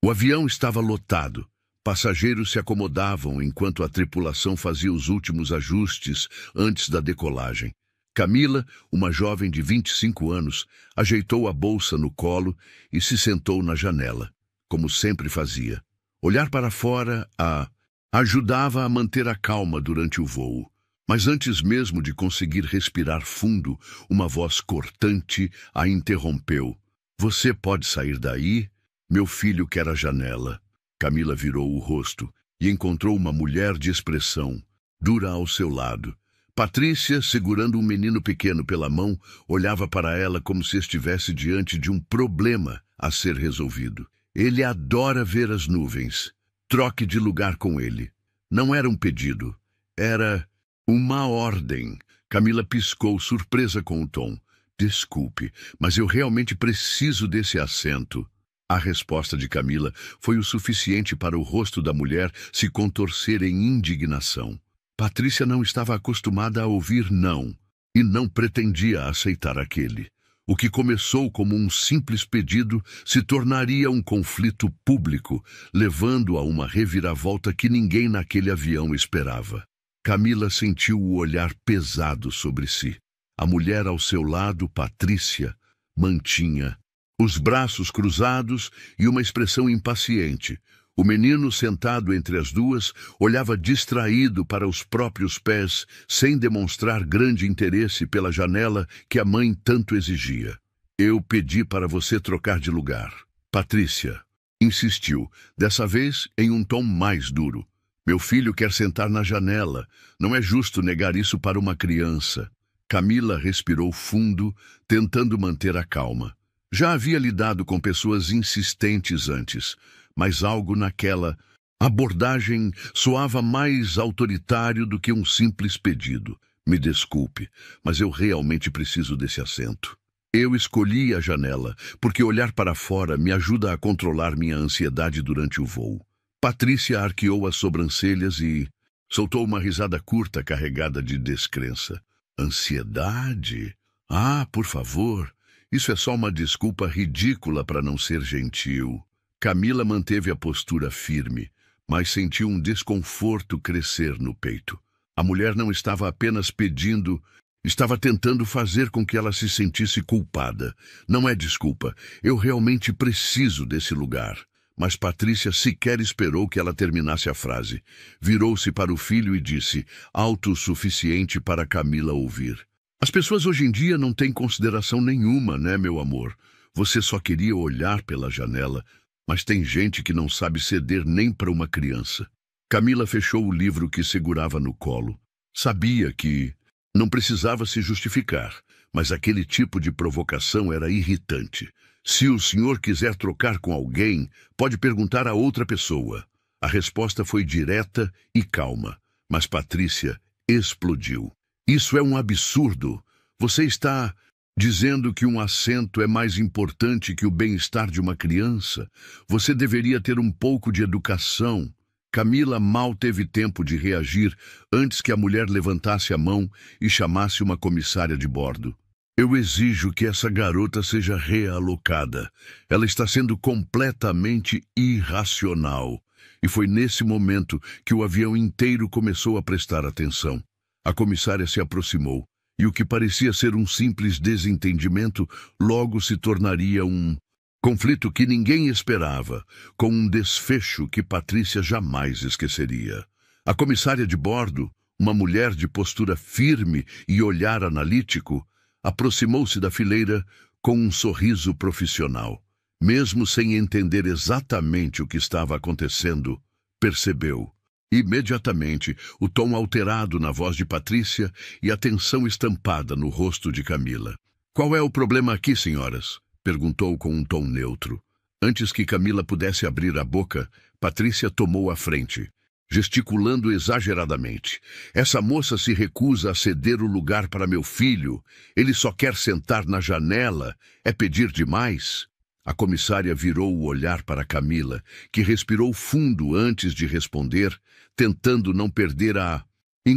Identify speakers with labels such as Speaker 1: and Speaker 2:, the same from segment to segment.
Speaker 1: O avião estava lotado. Passageiros se acomodavam enquanto a tripulação fazia os últimos ajustes antes da decolagem. Camila, uma jovem de 25 anos, ajeitou a bolsa no colo e se sentou na janela, como sempre fazia. Olhar para fora a ajudava a manter a calma durante o voo. Mas antes mesmo de conseguir respirar fundo, uma voz cortante a interrompeu. "Você pode sair daí? Meu filho quer a janela." Camila virou o rosto e encontrou uma mulher de expressão dura ao seu lado. Patrícia, segurando um menino pequeno pela mão, olhava para ela como se estivesse diante de um problema a ser resolvido. "Ele adora ver as nuvens. Troque de lugar com ele." Não era um pedido. Era uma ordem. Camila piscou, surpresa com o tom. "Desculpe, mas eu realmente preciso desse assento." A resposta de Camila foi o suficiente para o rosto da mulher se contorcer em indignação. Patrícia não estava acostumada a ouvir não, e não pretendia aceitar aquele. O que começou como um simples pedido se tornaria um conflito público, levando a uma reviravolta que ninguém naquele avião esperava. Camila sentiu o olhar pesado sobre si. A mulher ao seu lado, Patrícia, mantinha os braços cruzados e uma expressão impaciente. O menino, sentado entre as duas, olhava distraído para os próprios pés, sem demonstrar grande interesse pela janela que a mãe tanto exigia. "Eu pedi para você trocar de lugar." Patrícia insistiu, dessa vez em um tom mais duro. "Meu filho quer sentar na janela. Não é justo negar isso para uma criança." Camila respirou fundo, tentando manter a calma. Já havia lidado com pessoas insistentes antes, mas algo naquela abordagem soava mais autoritário do que um simples pedido. "Me desculpe, mas eu realmente preciso desse assento. Eu escolhi a janela, porque olhar para fora me ajuda a controlar minha ansiedade durante o voo." Patrícia arqueou as sobrancelhas e soltou uma risada curta carregada de descrença. "Ansiedade? Ah, por favor. Isso é só uma desculpa ridícula para não ser gentil." Camila manteve a postura firme, mas sentiu um desconforto crescer no peito. A mulher não estava apenas pedindo, estava tentando fazer com que ela se sentisse culpada. "Não é desculpa, eu realmente preciso desse lugar." Mas Patrícia sequer esperou que ela terminasse a frase. Virou-se para o filho e disse, alto o suficiente para Camila ouvir: "As pessoas hoje em dia não têm consideração nenhuma, né, meu amor? Você só queria olhar pela janela, mas tem gente que não sabe ceder nem para uma criança." Camila fechou o livro que segurava no colo. Sabia que não precisava se justificar, mas aquele tipo de provocação era irritante. "Se o senhor quiser trocar com alguém, pode perguntar a outra pessoa." A resposta foi direta e calma, mas Patrícia explodiu. "Isso é um absurdo. Você está dizendo que um assento é mais importante que o bem-estar de uma criança? Você deveria ter um pouco de educação." Camila mal teve tempo de reagir antes que a mulher levantasse a mão e chamasse uma comissária de bordo. "Eu exijo que essa garota seja realocada. Ela está sendo completamente irracional." E foi nesse momento que o avião inteiro começou a prestar atenção. A comissária se aproximou, e o que parecia ser um simples desentendimento logo se tornaria um conflito que ninguém esperava, com um desfecho que Patrícia jamais esqueceria. A comissária de bordo, uma mulher de postura firme e olhar analítico, aproximou-se da fileira com um sorriso profissional. Mesmo sem entender exatamente o que estava acontecendo, percebeu imediatamente o tom alterado na voz de Patrícia e a tensão estampada no rosto de Camila. "Qual é o problema aqui, senhoras?" perguntou com um tom neutro. Antes que Camila pudesse abrir a boca, Patrícia tomou a frente, gesticulando exageradamente. "Essa moça se recusa a ceder o lugar para meu filho. Ele só quer sentar na janela. É pedir demais?" A comissária virou o olhar para Camila, que respirou fundo antes de responder, tentando não perder a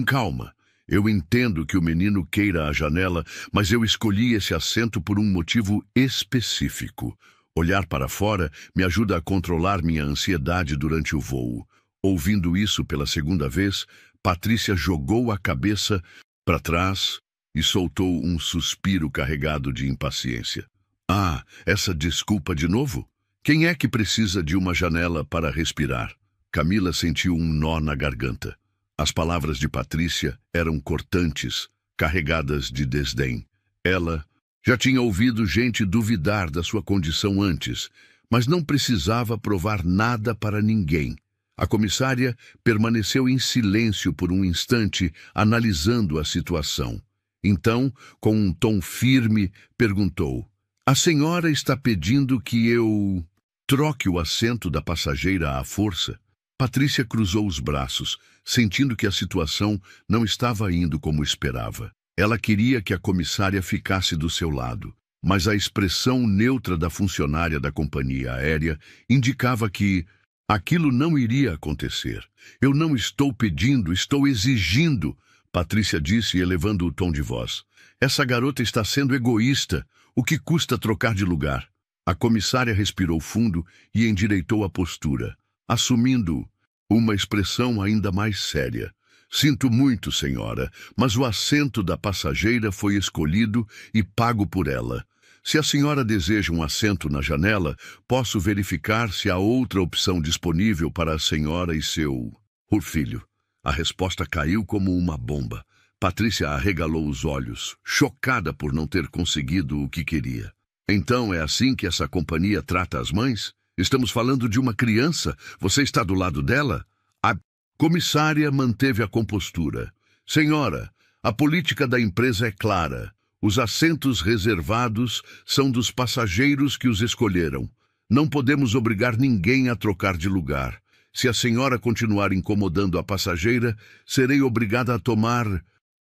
Speaker 1: calma. "Eu entendo que o menino queira a janela, mas eu escolhi esse assento por um motivo específico." Olhar para fora me ajuda a controlar minha ansiedade durante o voo. Ouvindo isso pela segunda vez, Patrícia jogou a cabeça para trás e soltou um suspiro carregado de impaciência. Ah, essa desculpa de novo? Quem é que precisa de uma janela para respirar? Camila sentiu um nó na garganta. As palavras de Patrícia eram cortantes, carregadas de desdém. Ela já tinha ouvido gente duvidar da sua condição antes, mas não precisava provar nada para ninguém. A comissária permaneceu em silêncio por um instante, analisando a situação. Então, com um tom firme, perguntou: "A senhora está pedindo que eu troque o assento da passageira à força?" Patrícia cruzou os braços, sentindo que a situação não estava indo como esperava. Ela queria que a comissária ficasse do seu lado, mas a expressão neutra da funcionária da companhia aérea indicava que aquilo não iria acontecer. "Eu não estou pedindo, estou exigindo", Patrícia disse, elevando o tom de voz. "Essa garota está sendo egoísta. O que custa trocar de lugar?" A comissária respirou fundo e endireitou a postura, assumindo uma expressão ainda mais séria. "Sinto muito, senhora, mas o assento da passageira foi escolhido e pago por ela. Se a senhora deseja um assento na janela, posso verificar se há outra opção disponível para a senhora e seu filho." A resposta caiu como uma bomba. Patrícia arregalou os olhos, chocada por não ter conseguido o que queria. "Então é assim que essa companhia trata as mães? Estamos falando de uma criança. Você está do lado dela?" A comissária manteve a compostura. "Senhora, a política da empresa é clara. Os assentos reservados são dos passageiros que os escolheram. Não podemos obrigar ninguém a trocar de lugar. Se a senhora continuar incomodando a passageira, serei obrigada a tomar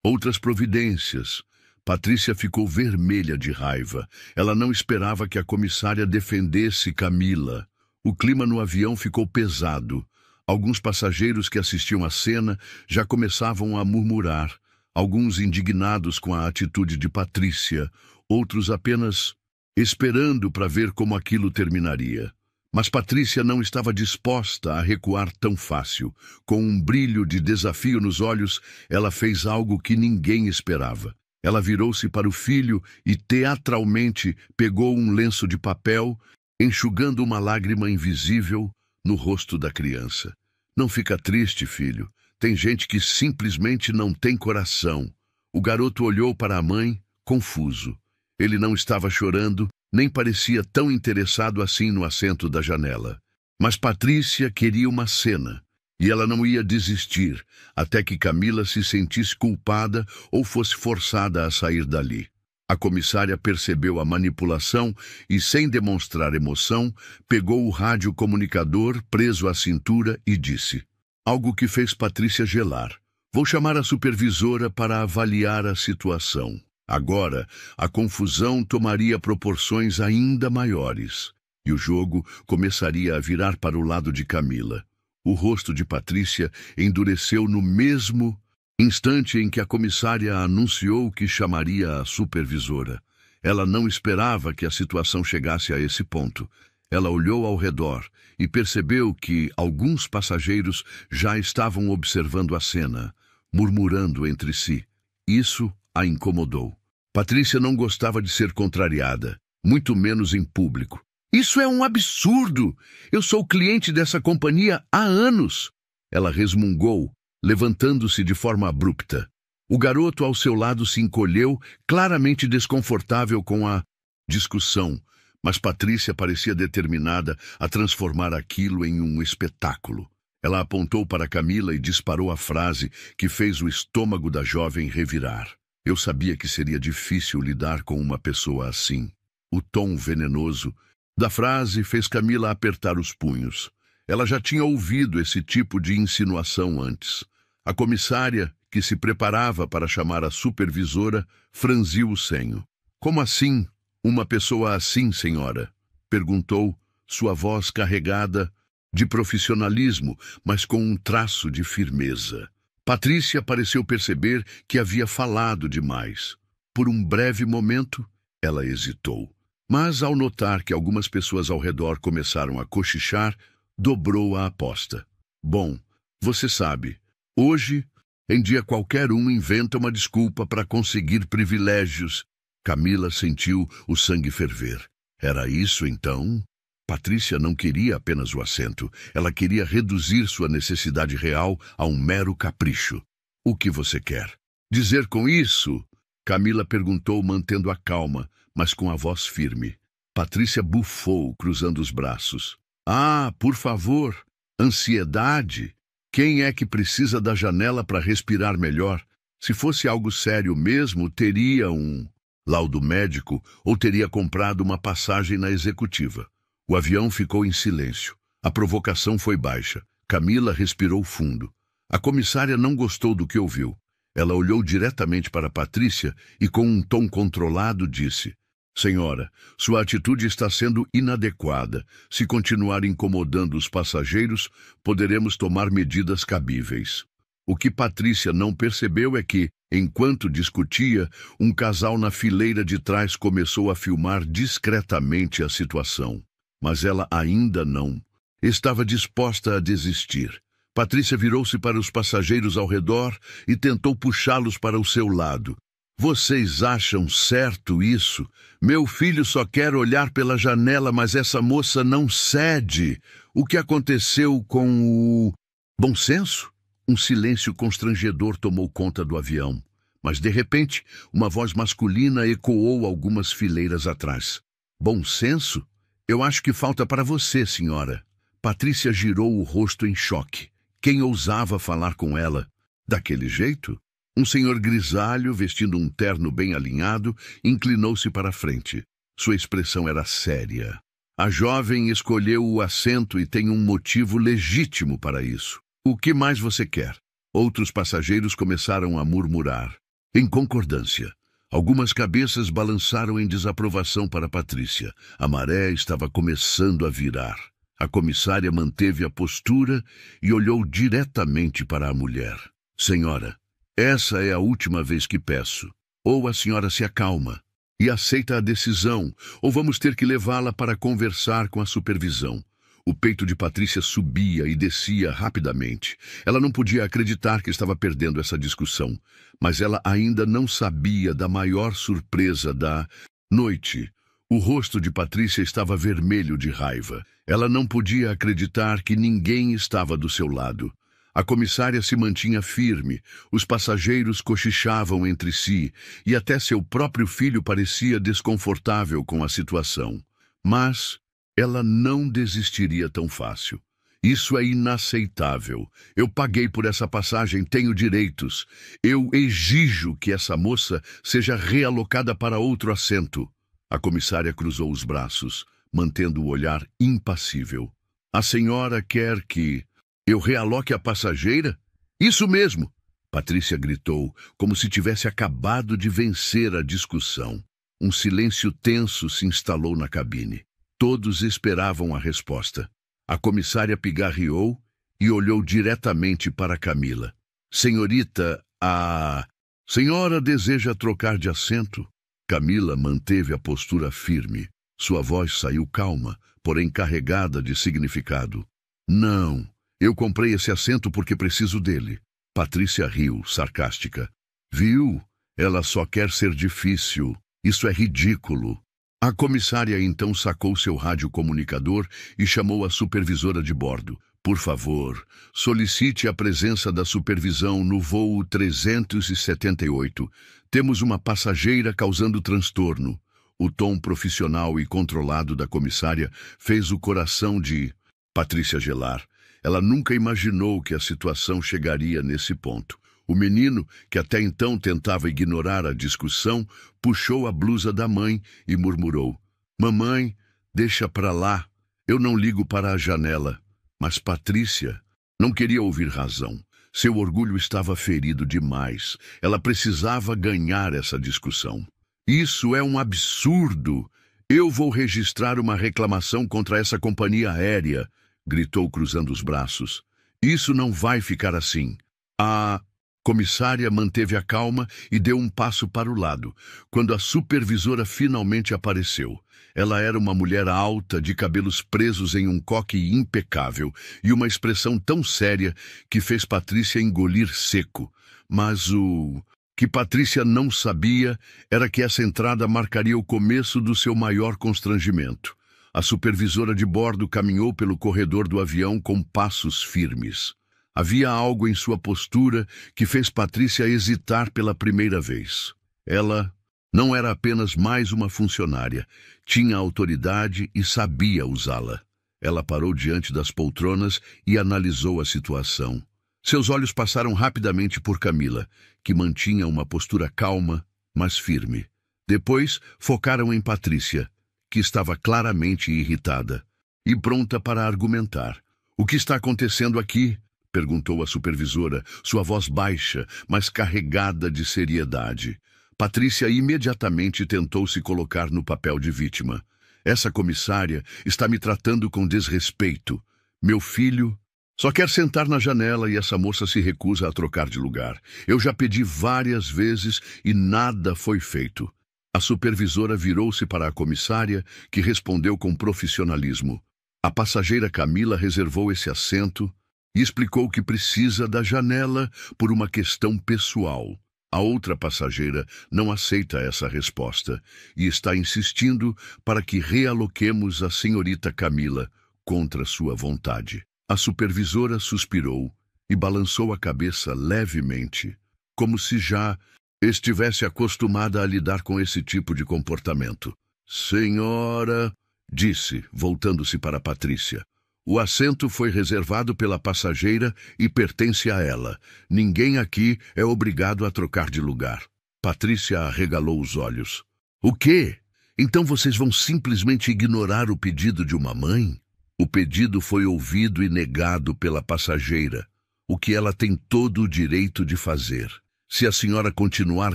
Speaker 1: outras providências." Patrícia ficou vermelha de raiva. Ela não esperava que a comissária defendesse Camila. O clima no avião ficou pesado. Alguns passageiros que assistiam à cena já começavam a murmurar, alguns indignados com a atitude de Patrícia, outros apenas esperando para ver como aquilo terminaria. Mas Patrícia não estava disposta a recuar tão fácil. Com um brilho de desafio nos olhos, ela fez algo que ninguém esperava. Ela virou-se para o filho e teatralmente pegou um lenço de papel, enxugando uma lágrima invisível no rosto da criança. "Não fica triste, filho. Tem gente que simplesmente não tem coração." O garoto olhou para a mãe, confuso. Ele não estava chorando, nem parecia tão interessado assim no assento da janela. Mas Patrícia queria uma cena, e ela não ia desistir até que Camila se sentisse culpada ou fosse forçada a sair dali. A comissária percebeu a manipulação e, sem demonstrar emoção, pegou o radiocomunicador preso à cintura e disse algo que fez Patrícia gelar: "Vou chamar a supervisora para avaliar a situação." Agora, a confusão tomaria proporções ainda maiores, e o jogo começaria a virar para o lado de Camila. O rosto de Patrícia endureceu no mesmo instante em que a comissária anunciou que chamaria a supervisora. Ela não esperava que a situação chegasse a esse ponto. Ela olhou ao redor e percebeu que alguns passageiros já estavam observando a cena, murmurando entre si. Isso a incomodou. Patrícia não gostava de ser contrariada, muito menos em público. "Isso é um absurdo! Eu sou cliente dessa companhia há anos!" Ela resmungou, levantando-se de forma abrupta. O garoto ao seu lado se encolheu, claramente desconfortável com a discussão, mas Patrícia parecia determinada a transformar aquilo em um espetáculo. Ela apontou para Camila e disparou a frase que fez o estômago da jovem revirar. Eu sabia que seria difícil lidar com uma pessoa assim. O tom venenoso da frase fez Camila apertar os punhos. Ela já tinha ouvido esse tipo de insinuação antes. A comissária, que se preparava para chamar a supervisora, franziu o senho. "Como assim, uma pessoa assim, senhora?" perguntou, sua voz carregada de profissionalismo, mas com um traço de firmeza. Patrícia pareceu perceber que havia falado demais. Por um breve momento, ela hesitou. Mas, ao notar que algumas pessoas ao redor começaram a cochichar, dobrou a aposta. Bom, você sabe, hoje em dia qualquer um inventa uma desculpa para conseguir privilégios. Camila sentiu o sangue ferver. Era isso então? Patrícia não queria apenas o assento. Ela queria reduzir sua necessidade real a um mero capricho. O que você quer dizer com isso? Camila perguntou, mantendo a calma, mas com a voz firme. Patrícia bufou, cruzando os braços. Ah, por favor, ansiedade. Quem é que precisa da janela para respirar melhor? Se fosse algo sério mesmo, teria um laudo médico ou teria comprado uma passagem na executiva. O avião ficou em silêncio. A provocação foi baixa. Camila respirou fundo. A comissária não gostou do que ouviu. Ela olhou diretamente para Patrícia e, com um tom controlado, disse: Senhora, sua atitude está sendo inadequada. Se continuar incomodando os passageiros, poderemos tomar medidas cabíveis. O que Patrícia não percebeu é que, enquanto discutia, um casal na fileira de trás começou a filmar discretamente a situação. Mas ela ainda não estava disposta a desistir. Patrícia virou-se para os passageiros ao redor e tentou puxá-los para o seu lado. Vocês acham certo isso? Meu filho só quer olhar pela janela, mas essa moça não cede. O que aconteceu com o bom senso? Um silêncio constrangedor tomou conta do avião. Mas, de repente, uma voz masculina ecoou algumas fileiras atrás. Bom senso? Eu acho que falta para você, senhora. Patrícia girou o rosto em choque. Quem ousava falar com ela? Daquele jeito? Um senhor grisalho, vestindo um terno bem alinhado, inclinou-se para a frente. Sua expressão era séria. A jovem escolheu o assento e tem um motivo legítimo para isso. O que mais você quer? Outros passageiros começaram a murmurar. Em concordância. Algumas cabeças balançaram em desaprovação para Patrícia. A maré estava começando a virar. A comissária manteve a postura e olhou diretamente para a mulher. Senhora, essa é a última vez que peço. Ou a senhora se acalma e aceita a decisão, ou vamos ter que levá-la para conversar com a supervisão. O peito de Patrícia subia e descia rapidamente. Ela não podia acreditar que estava perdendo essa discussão, mas ela ainda não sabia da maior surpresa da noite. O rosto de Patrícia estava vermelho de raiva. Ela não podia acreditar que ninguém estava do seu lado. A comissária se mantinha firme, os passageiros cochichavam entre si e até seu próprio filho parecia desconfortável com a situação. Mas ela não desistiria tão fácil. Isso é inaceitável. Eu paguei por essa passagem, tenho direitos. Eu exijo que essa moça seja realocada para outro assento. A comissária cruzou os braços, mantendo o olhar impassível. A senhora quer que eu realoque a passageira? Isso mesmo! Patrícia gritou, como se tivesse acabado de vencer a discussão. Um silêncio tenso se instalou na cabine. Todos esperavam a resposta. A comissária pigarreou e olhou diretamente para Camila. Senhorita, a senhora deseja trocar de assento? Camila manteve a postura firme. Sua voz saiu calma, porém carregada de significado. Não. Eu comprei esse assento porque preciso dele. Patrícia riu, sarcástica. Viu? Ela só quer ser difícil. Isso é ridículo. A comissária então sacou seu radiocomunicador e chamou a supervisora de bordo. Por favor, solicite a presença da supervisão no voo 378. Temos uma passageira causando transtorno. O tom profissional e controlado da comissária fez o coração de Patrícia gelar. Ela nunca imaginou que a situação chegaria nesse ponto. O menino, que até então tentava ignorar a discussão, puxou a blusa da mãe e murmurou. Mamãe, deixa pra lá. Eu não ligo para a janela. Mas Patrícia não queria ouvir razão. Seu orgulho estava ferido demais. Ela precisava ganhar essa discussão. Isso é um absurdo. Eu vou registrar uma reclamação contra essa companhia aérea, gritou cruzando os braços. Isso não vai ficar assim. A Comissária manteve a calma e deu um passo para o lado, quando a supervisora finalmente apareceu. Ela era uma mulher alta, de cabelos presos em um coque impecável e uma expressão tão séria que fez Patrícia engolir seco. Mas o que Patrícia não sabia era que essa entrada marcaria o começo do seu maior constrangimento. A supervisora de bordo caminhou pelo corredor do avião com passos firmes. Havia algo em sua postura que fez Patrícia hesitar pela primeira vez. Ela não era apenas mais uma funcionária, tinha autoridade e sabia usá-la. Ela parou diante das poltronas e analisou a situação. Seus olhos passaram rapidamente por Camila, que mantinha uma postura calma, mas firme. Depois, focaram em Patrícia, que estava claramente irritada e pronta para argumentar. "O que está acontecendo aqui?" perguntou a supervisora, sua voz baixa, mas carregada de seriedade. Patrícia imediatamente tentou se colocar no papel de vítima. "Essa comissária está me tratando com desrespeito. Meu filho só quer sentar na janela e essa moça se recusa a trocar de lugar. Eu já pedi várias vezes e nada foi feito." A supervisora virou-se para a comissária, que respondeu com profissionalismo. A passageira Camila reservou esse assento e explicou que precisa da janela por uma questão pessoal. A outra passageira não aceita essa resposta e está insistindo para que realoquemos a senhorita Camila contra sua vontade. A supervisora suspirou e balançou a cabeça levemente, como se já estivesse acostumada a lidar com esse tipo de comportamento. "Senhora", disse, voltando-se para Patrícia, "o assento foi reservado pela passageira e pertence a ela. Ninguém aqui é obrigado a trocar de lugar." Patrícia arregalou os olhos. "O quê? Então vocês vão simplesmente ignorar o pedido de uma mãe?" "O pedido foi ouvido e negado pela passageira, o que ela tem todo o direito de fazer. Se a senhora continuar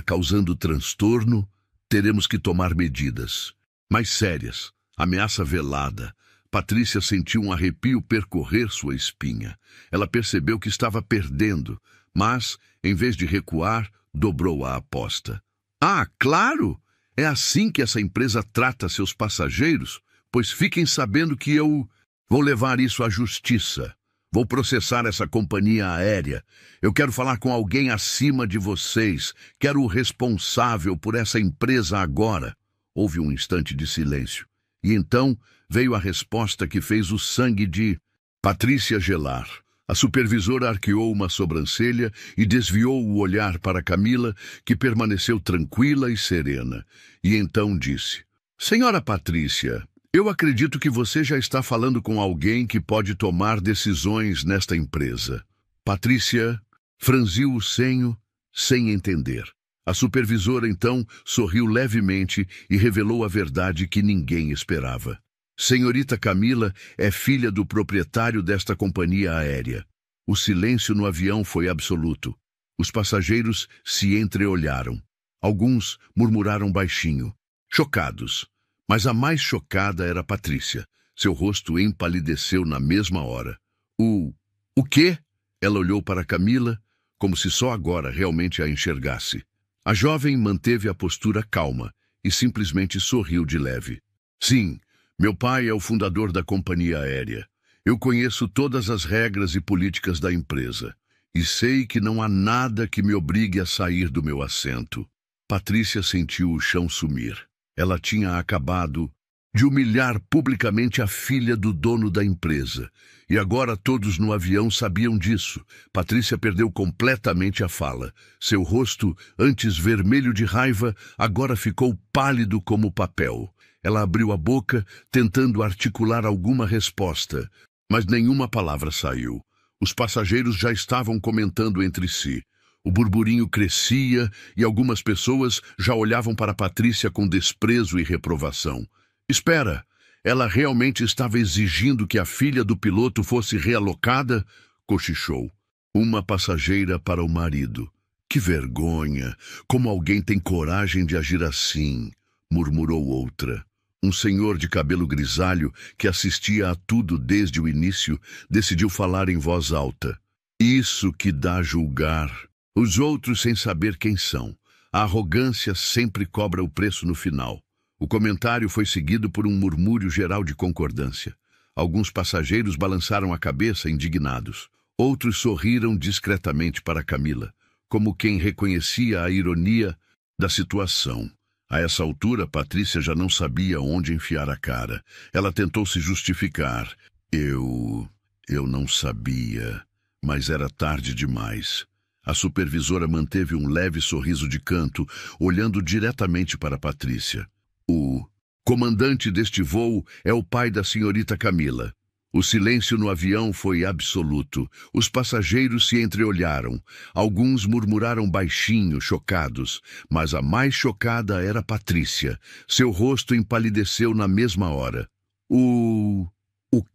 Speaker 1: causando transtorno, teremos que tomar medidas mais sérias." Ameaça velada. Patrícia sentiu um arrepio percorrer sua espinha. Ela percebeu que estava perdendo, mas, em vez de recuar, dobrou a aposta. "Ah, claro! É assim que essa empresa trata seus passageiros? Pois fiquem sabendo que eu vou levar isso à justiça. Vou processar essa companhia aérea. Eu quero falar com alguém acima de vocês. Quero o responsável por essa empresa agora." Houve um instante de silêncio. E então veio a resposta que fez o sangue de Patrícia gelar. A supervisora arqueou uma sobrancelha e desviou o olhar para Camila, que permaneceu tranquila e serena. E então disse: "Senhora Patrícia, eu acredito que você já está falando com alguém que pode tomar decisões nesta empresa." Patrícia franziu o senho sem entender. A supervisora, então, sorriu levemente e revelou a verdade que ninguém esperava. "Senhorita Camila é filha do proprietário desta companhia aérea." O silêncio no avião foi absoluto. Os passageiros se entreolharam. Alguns murmuraram baixinho, chocados. Mas a mais chocada era Patrícia. Seu rosto empalideceu na mesma hora. O quê?" Ela olhou para Camila, como se só agora realmente a enxergasse. A jovem manteve a postura calma e simplesmente sorriu de leve. "Sim, meu pai é o fundador da companhia aérea. Eu conheço todas as regras e políticas da empresa e sei que não há nada que me obrigue a sair do meu assento." Patrícia sentiu o chão sumir. Ela tinha acabado de humilhar publicamente a filha do dono da empresa. E agora todos no avião sabiam disso. Patrícia perdeu completamente a fala. Seu rosto, antes vermelho de raiva, agora ficou pálido como papel. Ela abriu a boca, tentando articular alguma resposta, mas nenhuma palavra saiu. Os passageiros já estavam comentando entre si. O burburinho crescia e algumas pessoas já olhavam para Patrícia com desprezo e reprovação. "Espera, ela realmente estava exigindo que a filha do piloto fosse realocada?" cochichou. Uma passageira para o marido. "Que vergonha! Como alguém tem coragem de agir assim?" murmurou outra. Um senhor de cabelo grisalho, que assistia a tudo desde o início, decidiu falar em voz alta. "Isso que dá a julgar Os outros sem saber quem são. A arrogância sempre cobra o preço no final. O comentário foi seguido por um murmúrio geral de concordância. Alguns passageiros balançaram a cabeça, indignados. Outros sorriram discretamente para Camila, como quem reconhecia a ironia da situação. A essa altura, Patrícia já não sabia onde enfiar a cara. Ela tentou se justificar. Eu não sabia, mas era tarde demais. A supervisora manteve um leve sorriso de canto, olhando diretamente para Patrícia. O comandante deste voo é o pai da senhorita Camila. O silêncio no avião foi absoluto. Os passageiros se entreolharam. Alguns murmuraram baixinho, chocados, mas a mais chocada era Patrícia. Seu rosto empalideceu na mesma hora. O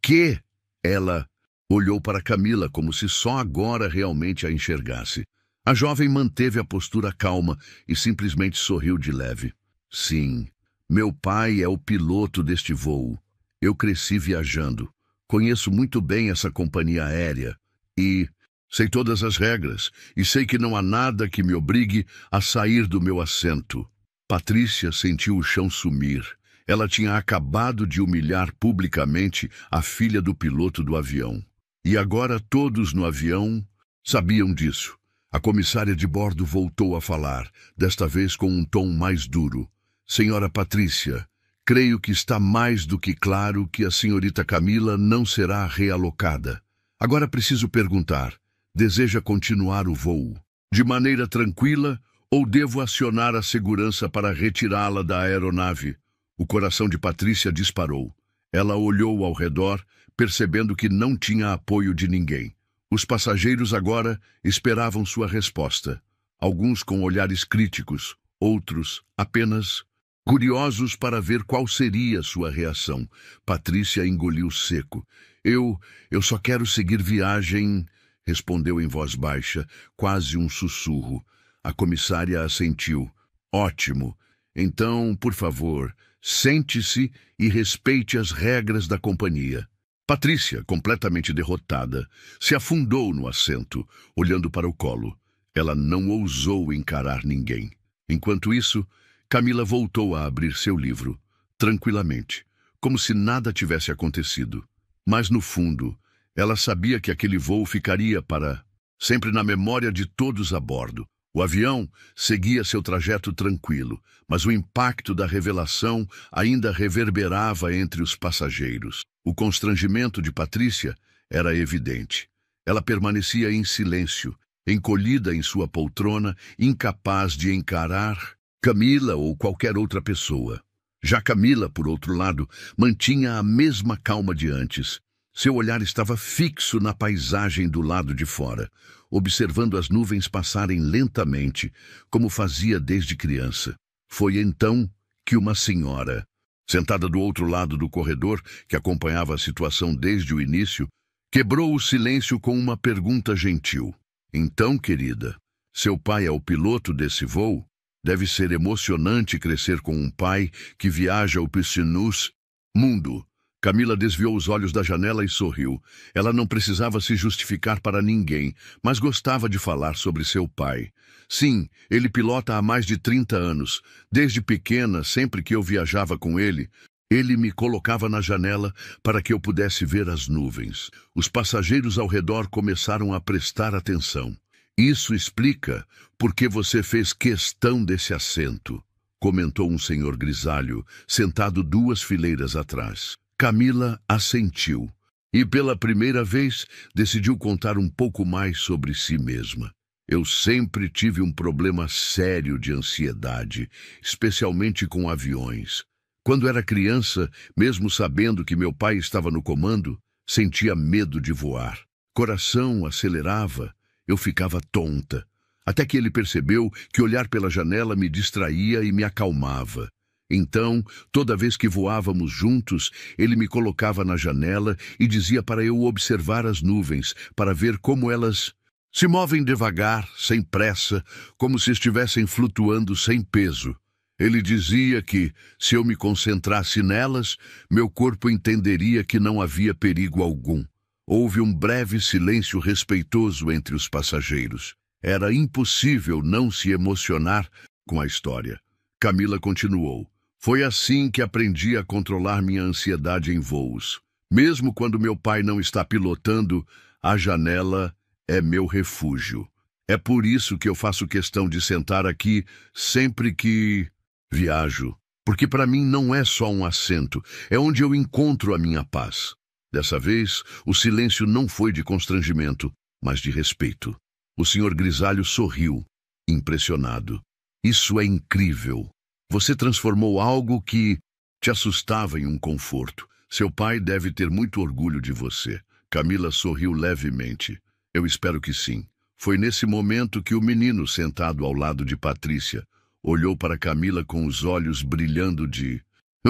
Speaker 1: quê? Ela olhou para Camila como se só agora realmente a enxergasse. A jovem manteve a postura calma e simplesmente sorriu de leve. Sim, meu pai é o piloto deste voo. Eu cresci viajando. Conheço muito bem essa companhia aérea e sei todas as regras e sei que não há nada que me obrigue a sair do meu assento. Patrícia sentiu o chão sumir. Ela tinha acabado de humilhar publicamente a filha do piloto do avião. E agora todos no avião sabiam disso. A comissária de bordo voltou a falar, desta vez com um tom mais duro. Senhora Patrícia, creio que está mais do que claro que a senhorita Camila não será realocada. Agora preciso perguntar, deseja continuar o voo de maneira tranquila ou devo acionar a segurança para retirá-la da aeronave? O coração de Patrícia disparou. Ela olhou ao redor, percebendo que não tinha apoio de ninguém. Os passageiros agora esperavam sua resposta. Alguns com olhares críticos, outros apenas curiosos para ver qual seria sua reação. Patrícia engoliu seco. Eu só quero seguir viagem, respondeu em voz baixa, quase um sussurro. A comissária assentiu. Ótimo. Então, por favor, sente-se e respeite as regras da companhia. Patrícia, completamente derrotada, se afundou no assento, olhando para o colo. Ela não ousou encarar ninguém. Enquanto isso, Camila voltou a abrir seu livro, tranquilamente, como se nada tivesse acontecido. Mas, no fundo, ela sabia que aquele voo ficaria para sempre na memória de todos a bordo. O avião seguia seu trajeto tranquilo, mas o impacto da revelação ainda reverberava entre os passageiros. O constrangimento de Patrícia era evidente. Ela permanecia em silêncio, encolhida em sua poltrona, incapaz de encarar Camila ou qualquer outra pessoa. Já Camila, por outro lado, mantinha a mesma calma de antes. Seu olhar estava fixo na paisagem do lado de fora, observando as nuvens passarem lentamente, como fazia desde criança. Foi então que uma senhora, sentada do outro lado do corredor, que acompanhava a situação desde o início, quebrou o silêncio com uma pergunta gentil. Então, querida, seu pai é o piloto desse voo? Deve ser emocionante crescer com um pai que viaja o piscinus mundo. Camila desviou os olhos da janela e sorriu. Ela não precisava se justificar para ninguém, mas gostava de falar sobre seu pai. Sim, ele pilota há mais de 30 anos. Desde pequena, sempre que eu viajava com ele me colocava na janela para que eu pudesse ver as nuvens. Os passageiros ao redor começaram a prestar atenção. Isso explica por que você fez questão desse assento, comentou um senhor grisalho, sentado 2 fileiras atrás. Camila assentiu e, pela primeira vez, decidiu contar um pouco mais sobre si mesma. Eu sempre tive um problema sério de ansiedade, especialmente com aviões. Quando era criança, mesmo sabendo que meu pai estava no comando, sentia medo de voar. Coração acelerava, eu ficava tonta. Até que ele percebeu que olhar pela janela me distraía e me acalmava. Então, toda vez que voávamos juntos, ele me colocava na janela e dizia para eu observar as nuvens, para ver como elas se movem devagar, sem pressa, como se estivessem flutuando sem peso. Ele dizia que, se eu me concentrasse nelas, meu corpo entenderia que não havia perigo algum. Houve um breve silêncio respeitoso entre os passageiros. Era impossível não se emocionar com a história. Camila continuou. Foi assim que aprendi a controlar minha ansiedade em voos. Mesmo quando meu pai não está pilotando, a janela é meu refúgio. É por isso que eu faço questão de sentar aqui sempre que viajo. Porque para mim não é só um assento, é onde eu encontro a minha paz. Dessa vez, o silêncio não foi de constrangimento, mas de respeito. O senhor Grisalho sorriu, impressionado. Isso é incrível. Você transformou algo que te assustava em um conforto. Seu pai deve ter muito orgulho de você. Camila sorriu levemente. Eu espero que sim. Foi nesse momento que o menino sentado ao lado de Patrícia olhou para Camila com os olhos brilhando de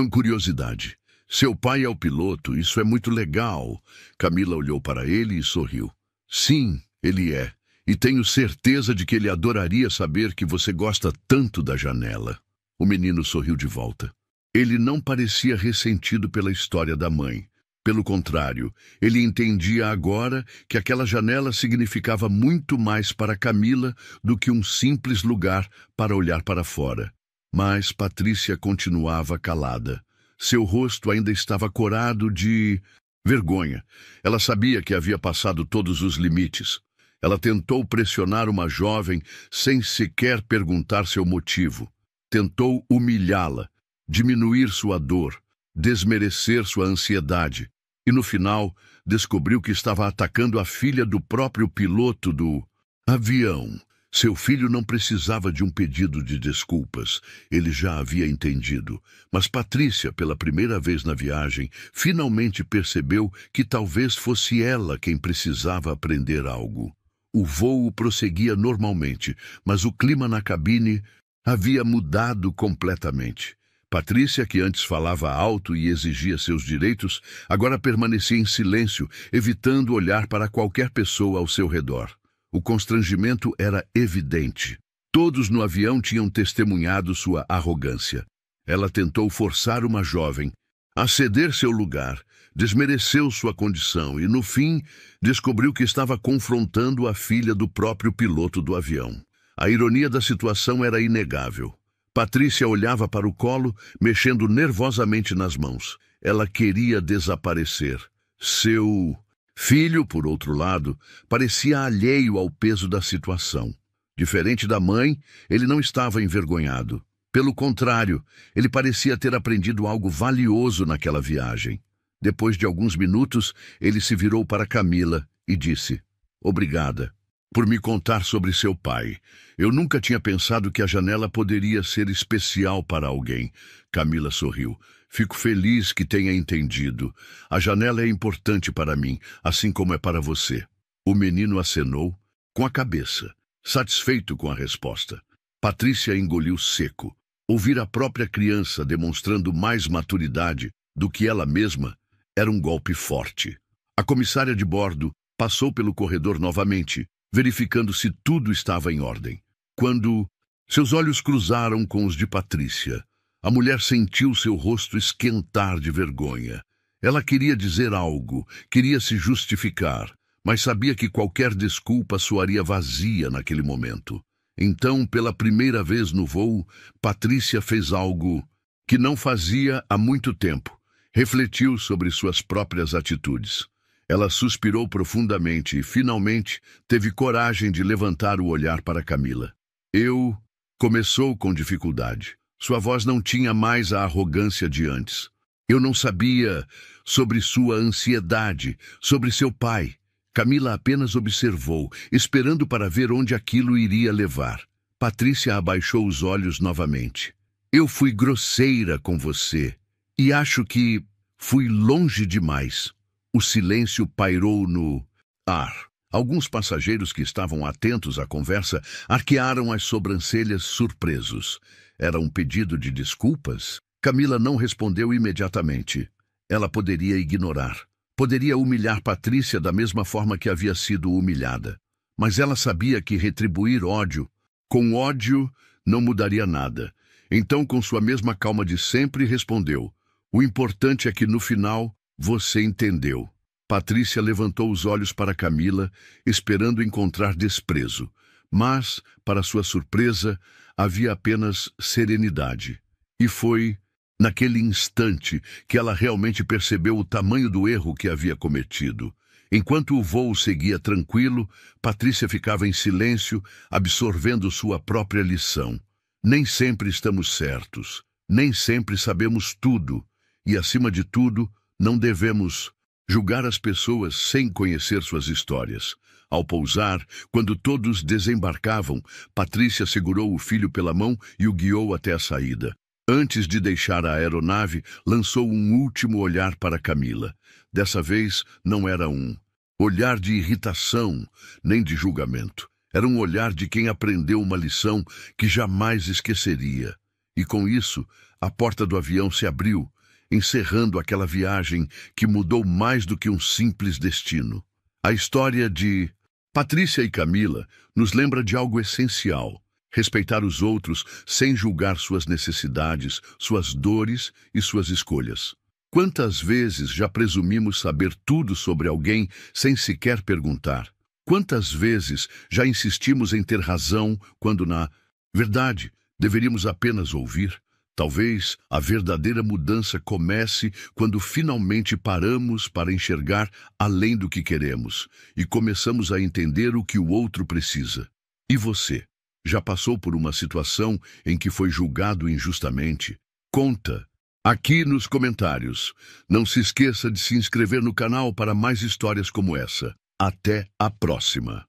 Speaker 1: curiosidade. Seu pai é o piloto, isso é muito legal. Camila olhou para ele e sorriu. Sim, ele é. E tenho certeza de que ele adoraria saber que você gosta tanto da janela. O menino sorriu de volta. Ele não parecia ressentido pela história da mãe. Pelo contrário, ele entendia agora que aquela janela significava muito mais para Camila do que um simples lugar para olhar para fora. Mas Patrícia continuava calada. Seu rosto ainda estava corado de vergonha. Ela sabia que havia passado todos os limites. Ela tentou pressionar uma jovem sem sequer perguntar seu motivo. Tentou humilhá-la, diminuir sua dor, desmerecer sua ansiedade. E no final, descobriu que estava atacando a filha do próprio piloto do avião. Seu filho não precisava de um pedido de desculpas. Ele já havia entendido. Mas Patrícia, pela primeira vez na viagem, finalmente percebeu que talvez fosse ela quem precisava aprender algo. O voo prosseguia normalmente, mas o clima na cabine havia mudado completamente. Patrícia, que antes falava alto e exigia seus direitos, agora permanecia em silêncio, evitando olhar para qualquer pessoa ao seu redor. O constrangimento era evidente. Todos no avião tinham testemunhado sua arrogância. Ela tentou forçar uma jovem a ceder seu lugar, desmereceu sua condição e, no fim, descobriu que estava confrontando a filha do próprio piloto do avião. A ironia da situação era inegável. Patrícia olhava para o colo, mexendo nervosamente nas mãos. Ela queria desaparecer. Seu filho, por outro lado, parecia alheio ao peso da situação. Diferente da mãe, ele não estava envergonhado. Pelo contrário, ele parecia ter aprendido algo valioso naquela viagem. Depois de alguns minutos, ele se virou para Camila e disse: "Obrigada por me contar sobre seu pai. Eu nunca tinha pensado que a janela poderia ser especial para alguém." Camila sorriu. "Fico feliz que tenha entendido. A janela é importante para mim, assim como é para você." O menino acenou com a cabeça, satisfeito com a resposta. Patrícia engoliu seco. Ouvir a própria criança demonstrando mais maturidade do que ela mesma era um golpe forte. A comissária de bordo passou pelo corredor novamente, verificando se tudo estava em ordem. Quando seus olhos cruzaram com os de Patrícia, a mulher sentiu seu rosto esquentar de vergonha. Ela queria dizer algo, queria se justificar, mas sabia que qualquer desculpa soaria vazia naquele momento. Então, pela primeira vez no voo, Patrícia fez algo que não fazia há muito tempo. Refletiu sobre suas próprias atitudes. Ela suspirou profundamente e, finalmente, teve coragem de levantar o olhar para Camila. Começou com dificuldade. Sua voz não tinha mais a arrogância de antes. "Eu não sabia sobre sua ansiedade, sobre seu pai." Camila apenas observou, esperando para ver onde aquilo iria levar. Patrícia abaixou os olhos novamente. "Eu fui grosseira com você e acho que fui longe demais." O silêncio pairou no ar. Alguns passageiros que estavam atentos à conversa arquearam as sobrancelhas surpresos. Era um pedido de desculpas? Camila não respondeu imediatamente. Ela poderia ignorar. Poderia humilhar Patrícia da mesma forma que havia sido humilhada. Mas ela sabia que retribuir ódio com ódio não mudaria nada. Então, com sua mesma calma de sempre, respondeu: "O importante é que, no final, você entendeu." Patrícia levantou os olhos para Camila, esperando encontrar desprezo. Mas, para sua surpresa, havia apenas serenidade. E foi naquele instante que ela realmente percebeu o tamanho do erro que havia cometido. Enquanto o voo seguia tranquilo, Patrícia ficava em silêncio, absorvendo sua própria lição. Nem sempre estamos certos, nem sempre sabemos tudo, e, acima de tudo, não devemos julgar as pessoas sem conhecer suas histórias. Ao pousar, quando todos desembarcavam, Patrícia segurou o filho pela mão e o guiou até a saída. Antes de deixar a aeronave, lançou um último olhar para Camila. Dessa vez, não era um olhar de irritação, nem de julgamento. Era um olhar de quem aprendeu uma lição que jamais esqueceria. E com isso, a porta do avião se abriu, encerrando aquela viagem que mudou mais do que um simples destino. A história de Patrícia e Camila nos lembra de algo essencial: respeitar os outros sem julgar suas necessidades, suas dores e suas escolhas. Quantas vezes já presumimos saber tudo sobre alguém sem sequer perguntar? Quantas vezes já insistimos em ter razão quando, na verdade, deveríamos apenas ouvir? Talvez a verdadeira mudança comece quando finalmente paramos para enxergar além do que queremos e começamos a entender o que o outro precisa. E você? Já passou por uma situação em que foi julgado injustamente? Conta aqui nos comentários. Não se esqueça de se inscrever no canal para mais histórias como essa. Até a próxima!